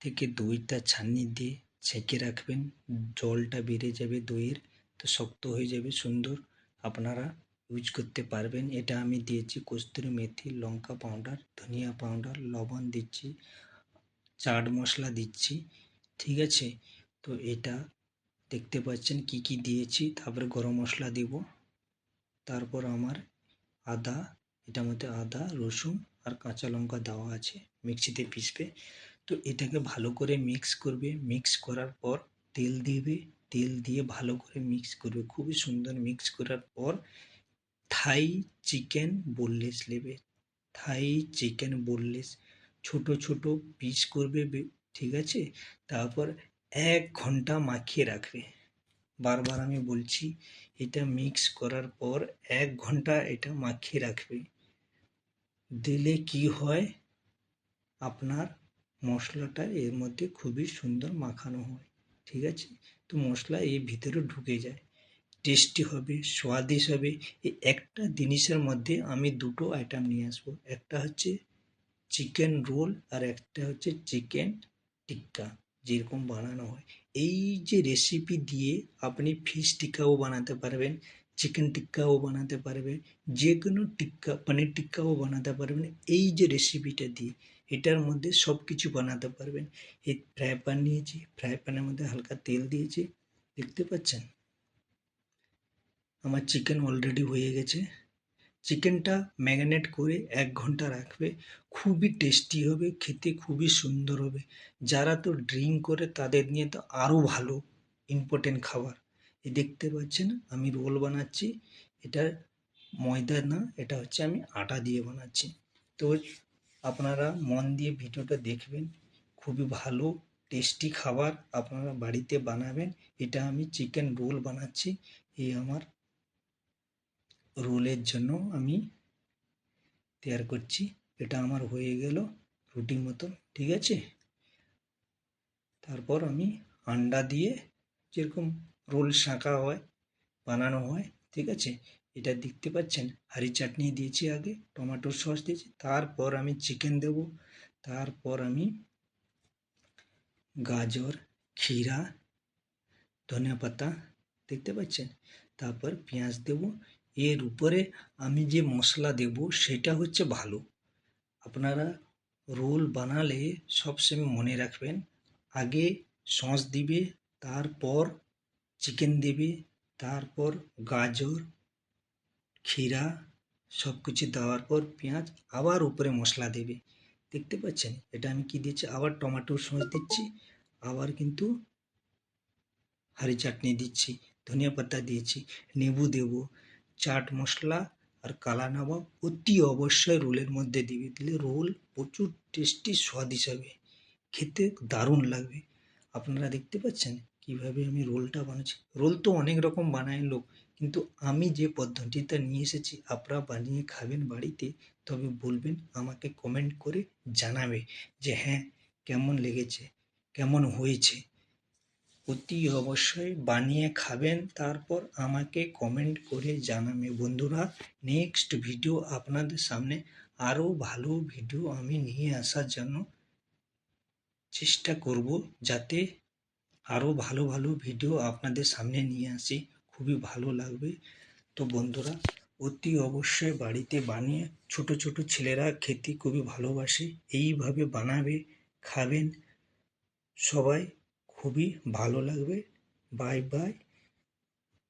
থেকে দইটা ছাঁকনি দিয়ে ছেঁকে রাখবেন। জলটা বেড়ে যাবে দইয়ের, তো শক্ত হয়ে যাবে সুন্দর, আপনারা ইউজ করতে পারবেন। এটা আমি দিয়েছি কস্তুরি মেথি, লঙ্কা পাউডার, ধনিয়া পাউডার, লবণ দিচ্ছি, চাট মশলা দিচ্ছি, ঠিক আছে। তো এটা দেখতে পাচ্ছেন কি কি দিয়েছি। তারপরে গরম মশলা দিব, তারপর আমার আদা, এটার মধ্যে আদা, রসুন আর কাঁচা লঙ্কা দেওয়া আছে, মিক্সিতে পিষবে। তো এটাকে ভালো করে মিক্স করবে। মিক্স করার পর তেল দিবে, তেল দিয়ে ভালো করে মিক্স করবে, খুবই সুন্দর। মিক্স করার পর থাই চিকেন বোনলেস নেবে, থাই চিকেন বোনলেস ছোট ছোট পিস করবে, ঠিক আছে। তারপর 1 ঘন্টা মাখিয়ে রাখবে। বারবার আমি বলছি, এটা মিক্স করার পর 1 ঘন্টা এটা মাখিয়ে রাখবে। দিলে কি হয়, আপনার মশলাটা এর মধ্যে খুবই সুন্দর মাখানো হয়, ঠিক আছে। তো মশলা এর ভিতরে ঢুকে যায়, টেস্টি হবে, স্বাদিষ্ট হবে। এই একটা জিনিসের মধ্যে আমি দুটো আইটেম নিয়ে আসবো, একটা হচ্ছে চিকেন রোল আর একটা হচ্ছে চিকেন টিক্কা, যেরকম বানানো হয়। এই যে রেসিপি দিয়ে আপনি ফিশ টিক্কাও বানাতে পারবেন, চিকেন টিক্কাও বানাতে পারবেন, যে কোনো টিক্কা, পনির টিক্কাও বানাতে পারবেন। এই যে রেসিপিটা দিয়ে এটার মধ্যে সব কিছু বানাতে পারবেন। এই ফ্রাই প্যান নিয়েছি, ফ্রাই প্যানের মধ্যে হালকা তেল দিয়েছি, দেখতে পাচ্ছেন আমার চিকেন অলরেডি হয়ে গেছে। চিকেনটা ম্যারিনেট করে 1 ঘন্টা রাখবে, খুবই টেস্টি হবে, খেতে খুবই সুন্দর হবে। যারা তো ড্রিঙ্ক করে তাদের নিয়ে তো আরও ভালো, ইম্পর্টেন্ট খাবার। এই দেখতে পাচ্ছেন আমি রোল বানাচ্ছি, এটা ময়দা না, এটা হচ্ছে আমি আটা দিয়ে বানাচ্ছি। তো আপনারা মন দিয়ে ভিডিওটা দেখবেন, খুবই ভালো টেস্টি খাবার আপনারা বাড়িতে বানাবেন। এটা আমি চিকেন রোল বানাচ্ছি, এই আমার রোলের জন্য আমি তৈরি করছি। এটা আমার হয়ে গেল রুটির মতো, ঠিক আছে। তারপর আমি আন্ডা দিয়ে যেরকম রোল শাঁকা হয়, বানানো হয়, ঠিক আছে। এটা দেখতে পাচ্ছেন হারি চাটনি দিয়েছি, আগে টমেটোর সস দিয়েছি, তারপর আমি চিকেন দেব, তারপর আমি গাজর, ক্ষীরা, ধনিয়া পাতা, দেখতে পাচ্ছেন, তারপর পেঁয়াজ দেব। এর উপরে আমি যে মশলা দেব সেটা হচ্ছে ভালো। আপনারা রোল বানালে সবসময় মনে রাখবেন, আগে সস দিবে, তারপর চিকেন দেবে, তারপর গাজর, ক্ষীরা, সব কিছু দেওয়ার পর পেঁয়াজ, আবার উপরে মশলা দেবে। দেখতে পাচ্ছেন এটা আমি কি দিচ্ছি, আবার টমেটোর সস দিচ্ছি, আবার কিন্তু হারি চাটনি দিচ্ছি, ধনিয়া পাতা দিয়েছি, লেবু দেব, চাট মশলা আর কালা নবাব অতি অবশ্যই রোলের মধ্যে দিবে। দিলে রোল প্রচুর টেস্টি স্বাদ হিসাবে খেতে দারুণ লাগবে। আপনারা দেখতে পাচ্ছেন কিভাবে আমি রোলটা বানাচ্ছি। রোল তো অনেক রকম বানায় লোক, কিন্তু আমি যে পদ্ধতিটা নিয়ে এসেছি আপনারা বানিয়ে খাবেন বাড়িতে, তবে বলবেন, আমাকে কমেন্ট করে জানাবে যে হ্যাঁ কেমন লেগেছে, কেমন হয়েছে। অতি অবশ্যই বানিয়ে খাবেন, তারপর আমাকে কমেন্ট করে জানাবে। বন্ধুরা, নেক্সট ভিডিও আপনাদের সামনে আরও ভালো ভিডিও আমি নিয়ে আসার জন্য চেষ্টা করব, যাতে আরও ভালো ভালো ভিডিও আপনাদের সামনে নিয়ে আসি, খুবই ভালো লাগবে। তো বন্ধুরা, অতি অবশ্যই বাড়িতে বানিয়ে, ছোট ছোট ছেলেরা খেতে খুবই ভালোবাসে, এইভাবে বানাবে, খাবেন, সবাই খুবই ভালো লাগবে। Bye bye.